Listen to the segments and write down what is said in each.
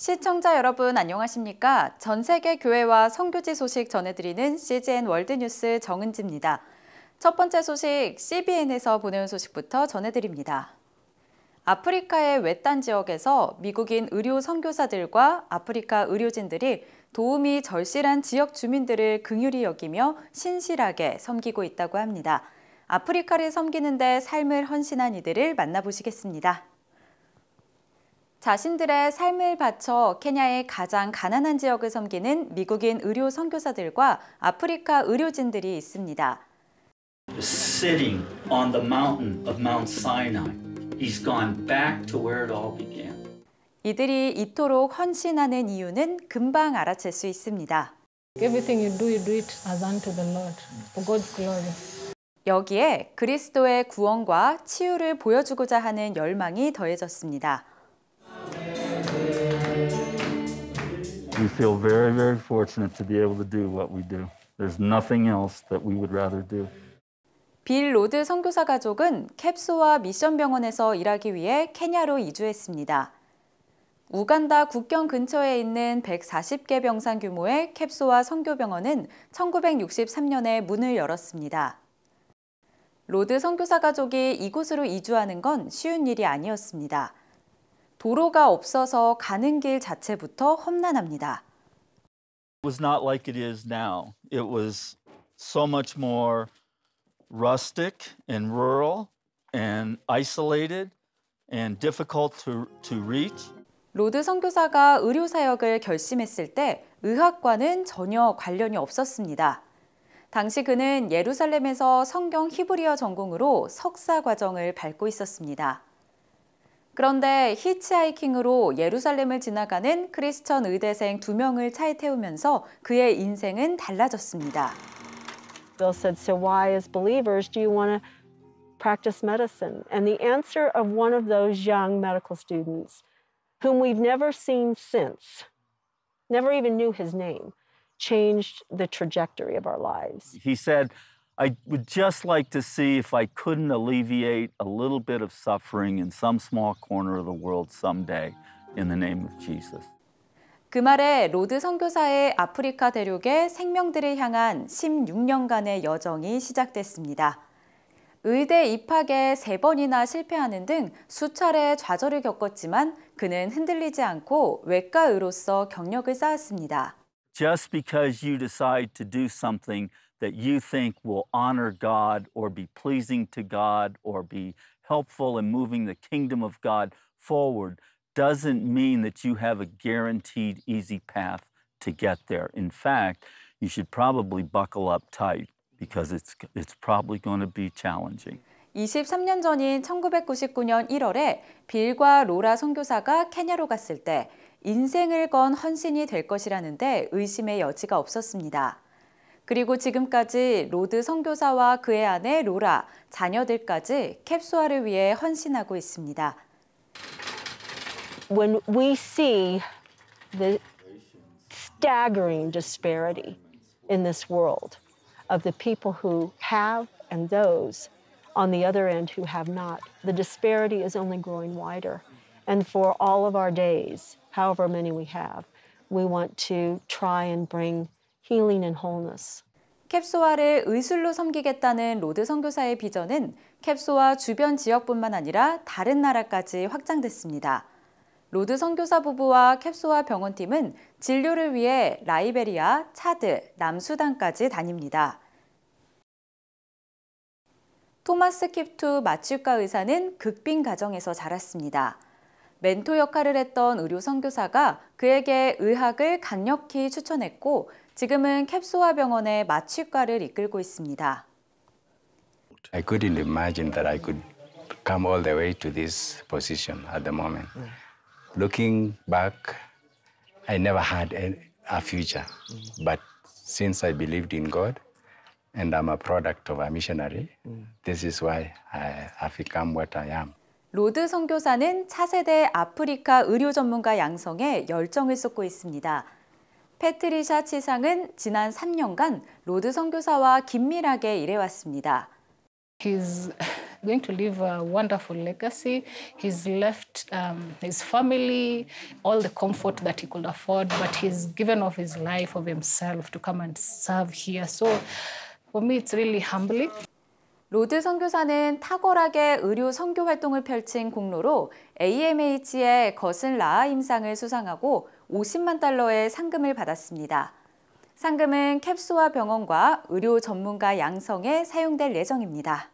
시청자 여러분 안녕하십니까? 전 세계 교회와 선교지 소식 전해드리는 CGN 월드뉴스 정은지입니다. 첫 번째 소식, CBN에서 보내온 소식부터 전해드립니다. 아프리카의 외딴 지역에서 미국인 의료 선교사들과 아프리카 의료진들이 도움이 절실한 지역 주민들을 긍휼히 여기며 신실하게 섬기고 있다고 합니다. 아프리카를 섬기는 데 삶을 헌신한 이들을 만나보시겠습니다. 자신들의 삶을 바쳐 케냐의 가장 가난한 지역을 섬기는 미국인 의료 선교사들과 아프리카 의료진들이 있습니다. Sitting on the mountain of Mount Sinai, he's gone back to where it all began. 이들이 이토록 헌신하는 이유는 금방 알아챌 수 있습니다. Everything you do it as unto the Lord, for God's glory. 여기에 그리스도의 구원과 치유를 보여주고자 하는 열망이 더해졌습니다. We feel very, very fortunate to be able to do what we do. There's nothing else that we would rather do. 빌 로드 선교사 가족은 캡소와 미션병원에서 일하기 위해 케냐로 이주했습니다. 우간다 국경 근처에 있는 140개 병상 규모의 캡소와 선교병원은 1963년에 문을 열었습니다. 로드 선교사 가족이 이곳으로 이주하는 건 쉬운 일이 아니었습니다. 도로가 없어서 가는 길 자체부터 험난합니다. It was not like it is now. It was so much more rustic and rural and isolated and difficult to reach. 로드 선교사가 의료 사역을 결심했을 때 의학과는 전혀 관련이 없었습니다. 당시 그는 예루살렘에서 성경 히브리어 전공으로 석사 과정을 밟고 있었습니다. 그런데 히치하이킹으로 예루살렘을 지나가는 크리스천 의대생 2명을 차에 태우면서 그의 인생은 달라졌습니다. Bill said, so why as believers do you want to practice medicine? And the answer of one of those young medical students, whom we've never seen since, never even knew his name, changed the trajectory of our lives. He said, I would just like to see if I couldn't alleviate a little bit of suffering in some small corner of the world someday in the name of Jesus. 그 말에 로드 선교사의 아프리카 대륙의 생명들을 향한 16년간의 여정이 시작됐습니다. 의대 입학에 3번이나 실패하는 등 수차례 좌절을 겪었지만 그는 흔들리지 않고 외과의로서 경력을 쌓았습니다. Just because you decide to do something that you think will honor God or be pleasing to God or be helpful in moving the kingdom of God forward doesn't mean that you have a guaranteed easy path to get there. In fact, you should probably buckle up tight because it's probably going to be challenging. 23년 전인 1999년 1월에 빌과 로라 선교사가 케냐로 갔을 때 인생을 건 헌신이 될 것이라는데 의심의 여지가 없었습니다. 그리고 지금까지 로드 선교사와 그의 아내 로라, 자녀들까지 캡소아를 위해 헌신하고 있습니다. When we see the staggering disparity in this world of the people who have and those on the other end who have not, the disparity is only growing wider. And for all of our days, however many we have, we want to try and bring healing and wholeness. 캡소아를 의술로 섬기겠다는 로드 선교사의 비전은 캡소아 주변 지역뿐만 아니라 다른 나라까지 확장됐습니다. 로드 선교사 부부와 캡소아 병원팀은 진료를 위해 라이베리아, 차드, 남수단까지 다닙니다. 토마스 킵투 마취과 의사는 극빈 가정에서 자랐습니다. 멘토 역할을 했던 의료 선교사가 그에게 의학을 강력히 추천했고 지금은 캡소아 병원의 마취과를 이끌고 있습니다. I couldn't imagine that I could come all the way to this position at the moment. Looking back, I never had a future. But since I believed in God and I'm a product of a missionary, this is why I have become what I am. 로드 선교사는 차세대 아프리카 의료 전문가 양성에 열정을 쏟고 있습니다. 패트리샤 치상은 지난 3년간 로드 선교사와 긴밀하게 일해왔습니다. He's going to leave a wonderful legacy. He's left his family all the comfort that he could afford, but he's given of his life, of himself, to come and serve here. So for me, it's really humbling. 로드 선교사는 탁월하게 의료 선교 활동을 펼친 공로로 AMH의 거슬 라아 임상을 수상하고 50만 달러의 상금을 받았습니다. 상금은 캡소아 병원과 의료 전문가 양성에 사용될 예정입니다.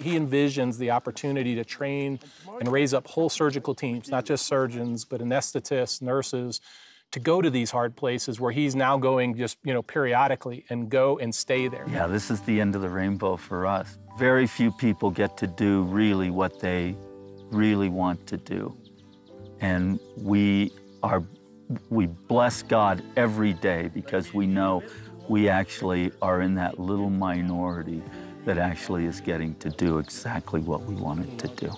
He envisions the opportunity to train and raise up whole surgical teams, not just surgeons, but anesthetists, nurses, to go to these hard places where he's now going just, periodically and go and stay there. Yeah, this is the end of the rainbow for us. Very few people get to do really what they really want to do. And we bless God every day because we know we actually are in that little minority that actually is getting to do exactly what we wanted to do.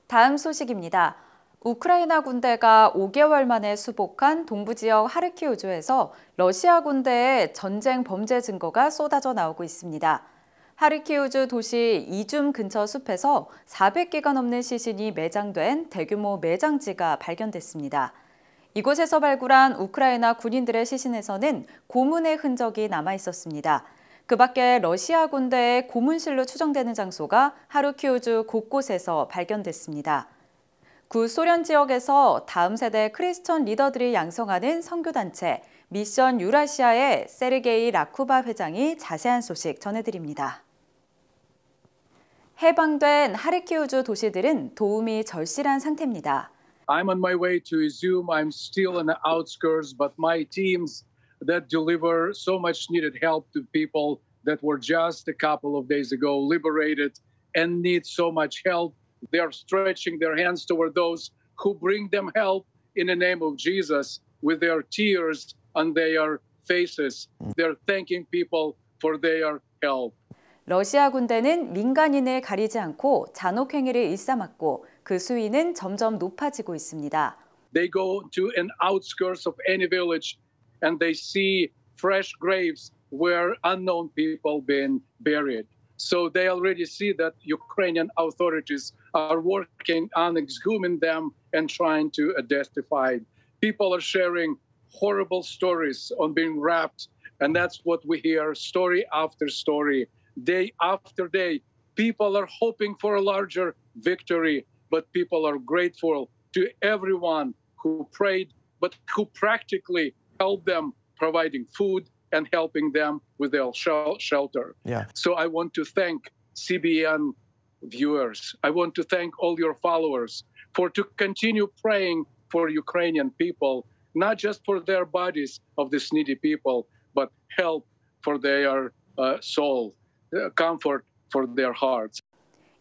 다음 소식입니다. 우크라이나 군대가 5개월 만에 수복한 동부 지역 하르키우주에서 러시아 군대의 전쟁 범죄 증거가 쏟아져 나오고 있습니다. 하르키우주 도시 이줌 근처 숲에서 400개가 넘는 시신이 매장된 대규모 매장지가 발견됐습니다. 이곳에서 발굴한 우크라이나 군인들의 시신에서는 고문의 흔적이 남아 있었습니다. 그 밖에 러시아 군대의 고문실로 추정되는 장소가 하르키우주 곳곳에서 발견됐습니다. 구소련 지역에서 다음 세대 크리스천 리더들이 양성하는 선교단체 미션 유라시아의 세르게이 라쿠바 회장이 자세한 소식 전해드립니다. 해방된 하르키우주 도시들은 도움이 절실한 상태입니다. I'm on my way to Izum. I'm still in the outskirts, but my teams that deliver so much needed help to people that were just a couple of days ago liberated and need so much help. They are stretching their hands toward those who bring them help in the name of Jesus with their tears on their faces. They're thanking people for their help. 러시아 군대는 민간인을 가리지 않고 잔혹행위를 일삼았고 그 수위는 점점 높아지고 있습니다. They go to an outskirts of any village and they see fresh graves where unknown people been buried. So they already see that Ukrainian authorities are working on exhuming them and trying to identify. People are sharing horrible stories on being raped, and that's what we hear story after story, day after day. People are hoping for a larger victory, but people are grateful to everyone who prayed, but who practically helped them, providing food and helping them with their shelter. Yeah. So I want to thank CBN viewers. I want to thank all your followers to continue praying for Ukrainian people, not just for their bodies of these needy people, but help for their soul, comfort for their hearts.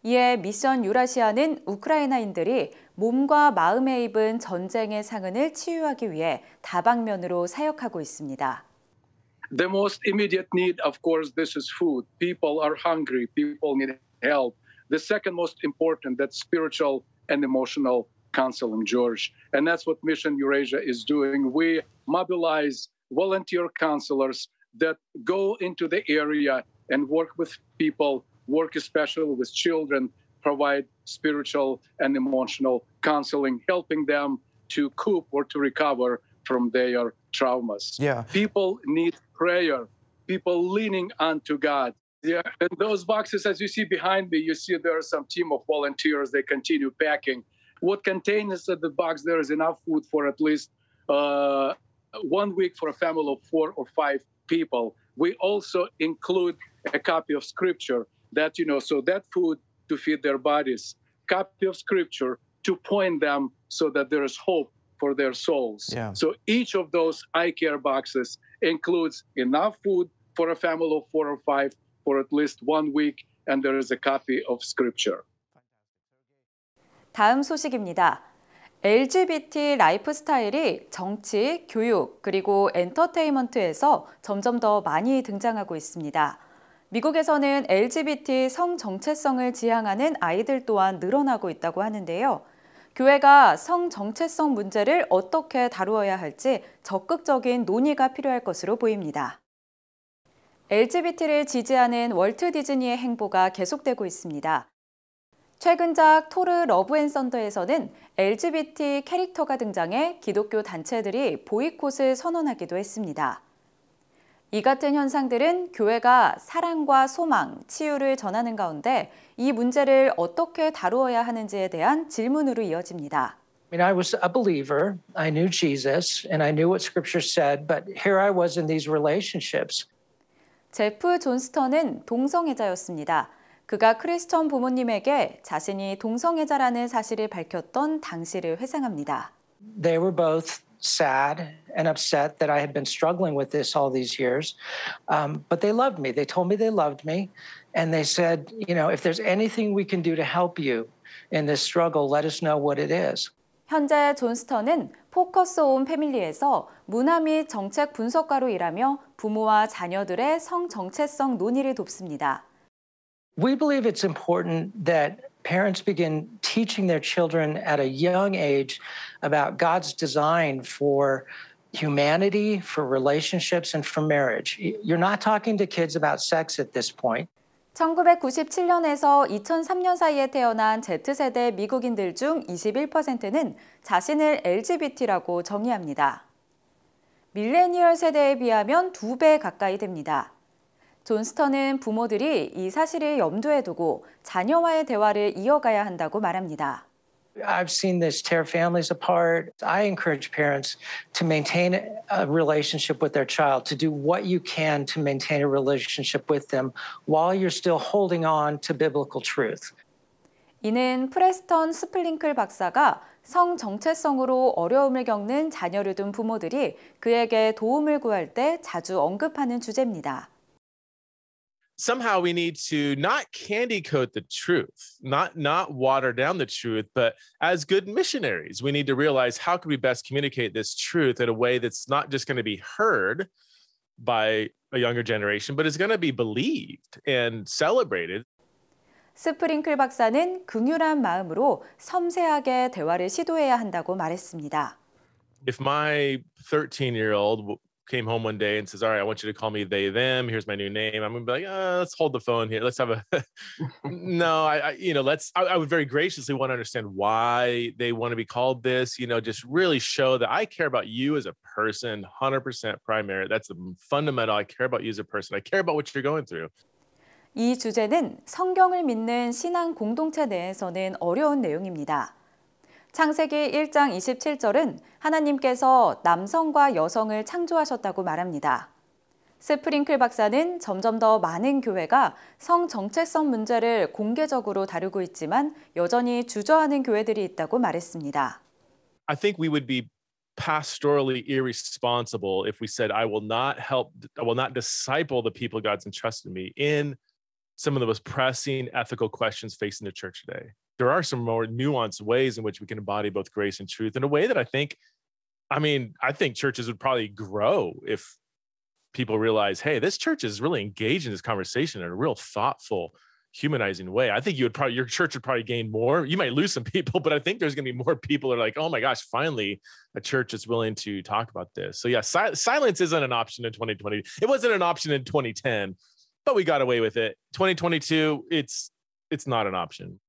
이에 미션 유라시아는 우크라이나인들이 몸과 마음에 입은 전쟁의 상흔을 치유하기 위해 다방면으로 사역하고 있습니다. The most immediate need, of course, this is food. People are hungry. People need help. The second most important, that's spiritual and emotional counseling, George. And that's what Mission Eurasia is doing. We mobilize volunteer counselors that go into the area and work with people, work especially with children, provide spiritual and emotional counseling, helping them to cope or to recover from their traumas. Yeah. People need prayer, people leaning onto God. Yeah, and those boxes, as you see behind me, you see there are some team of volunteers. They continue packing. What contains in the box, there is enough food for at least 1 week for a family of 4 or 5 people. We also include a copy of scripture that, so that food to feed their bodies, copy of scripture to point them so that there is hope for their souls. Yeah. So each of those eye care boxes includes enough food for a family of 4 or 5 for at least 1 week, and there is a copy of scripture. 다음 소식입니다. LGBT 라이프 스타일이 정치, 교육, 그리고 엔터테인먼트에서 점점 더 많이 등장하고 있습니다. 미국에서는 LGBT 성 정체성을 지향하는 아이들 또한 늘어나고 있다고 하는데요. 교회가 성 정체성 문제를 어떻게 다루어야 할지 적극적인 논의가 필요할 것으로 보입니다. LGBT를 지지하는 월트 디즈니의 행보가 계속되고 있습니다. 최근작 토르 러브 앤 썬더에서는 LGBT 캐릭터가 등장해 기독교 단체들이 보이콧을 선언하기도 했습니다. 이 같은 현상들은 교회가 사랑과 소망, 치유를 전하는 가운데 이 문제를 어떻게 다루어야 하는지에 대한 질문으로 이어집니다. I mean, I was a believer. I knew Jesus and I knew what Scripture said, but here I was in these relationships. 제프 존스턴은 동성애자였습니다. 그가 크리스천 부모님에게 자신이 동성애자라는 사실을 밝혔던 당시를 회상합니다. They were both sad and upset that I had been struggling with this all these years, but they loved me. They told me they loved me, and they said, you know, if there's anything we can do to help you in this struggle, let us know what it is. 현재 존스턴은 포커스 온 패밀리에서 문화 및 정책 분석가로 일하며 부모와 자녀들의 성 정체성 논의를 돕습니다. We believe it's important that parents begin teaching their children at a young age about God's design for humanity, for relationships, and for marriage. You're not talking to kids about sex at this point. 1997년에서 2003년 사이에 태어난 Z세대 미국인들 중 21%는 자신을 LGBT라고 정의합니다. 밀레니얼 세대에 비하면 2배 가까이 됩니다. 존스턴은 부모들이 이 사실을 염두에 두고 자녀와의 대화를 이어가야 한다고 말합니다. I've seen this tear families apart. I encourage parents to maintain a relationship with their child, to do what you can to maintain a relationship with them while you're still holding on to biblical truth. 이는 프레스턴 스플링클 박사가 성 정체성으로 어려움을 겪는 자녀를 둔 부모들이 그에게 도움을 구할 때 자주 언급하는 주제입니다. Somehow we need to not candy coat the truth, not water down the truth, but as good missionaries, we need to realize how can we best communicate this truth in a way that's not just going to be heard by a younger generation, but is going to be believed and celebrated. 스프링클 박사는 긍휼한 마음으로 섬세하게 대화를 시도해야 한다고 말했습니다. If my 13-year-old came home one day and says, all right, I want you to call me they, them. Here's my new name. I'm going to be like, let's hold the phone here. Let's have a, no, I would very graciously want to understand why they want to be called this, just really show that I care about you as a person, 100% primary. That's the fundamental. I care about you as a person. I care about what you're going through. 이 주제는 성경을 믿는 신앙 공동체 내에서는 어려운 내용입니다. 창세기 1장 27절은 하나님께서 남성과 여성을 창조하셨다고 말합니다. 스프링클 박사는 점점 더 많은 교회가 성 정체성 문제를 공개적으로 다루고 있지만 여전히 주저하는 교회들이 있다고 말했습니다. I think we would be pastorally irresponsible if we said, I will not disciple the people God's entrusted me in some of the most pressing ethical questions facing the church today. There are some more nuanced ways in which we can embody both grace and truth in a way that I think churches would probably grow if people realize, hey, this church is really engaged in this conversation in a real thoughtful, humanizing way. I think your church would probably gain more. You might lose some people, but I think there's going to be more people who are like, oh my gosh, finally a church is willing to talk about this. So yeah, silence isn't an option in 2020. It wasn't an option in 2010, but we got away with it. 2022, it's not an option.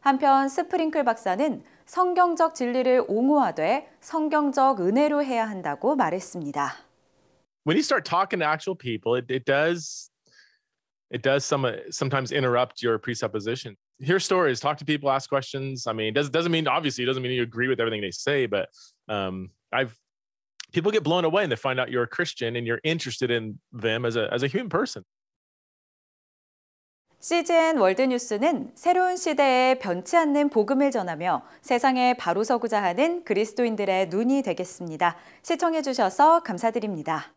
한편 스프링클 박사는 성경적 진리를 옹호하되 성경적 은혜로 해야 한다고 말했습니다. When you start talking to actual people, it does sometimes interrupt your presupposition. Hear stories, talk to people, ask questions. I mean, it doesn't mean you agree with everything they say, but people get blown away and they find out you're a Christian and you're interested in them as a human person. CGN 월드뉴스는 새로운 시대에 변치 않는 복음을 전하며 세상에 바로 서고자 하는 그리스도인들의 눈이 되겠습니다. 시청해 주셔서 감사드립니다.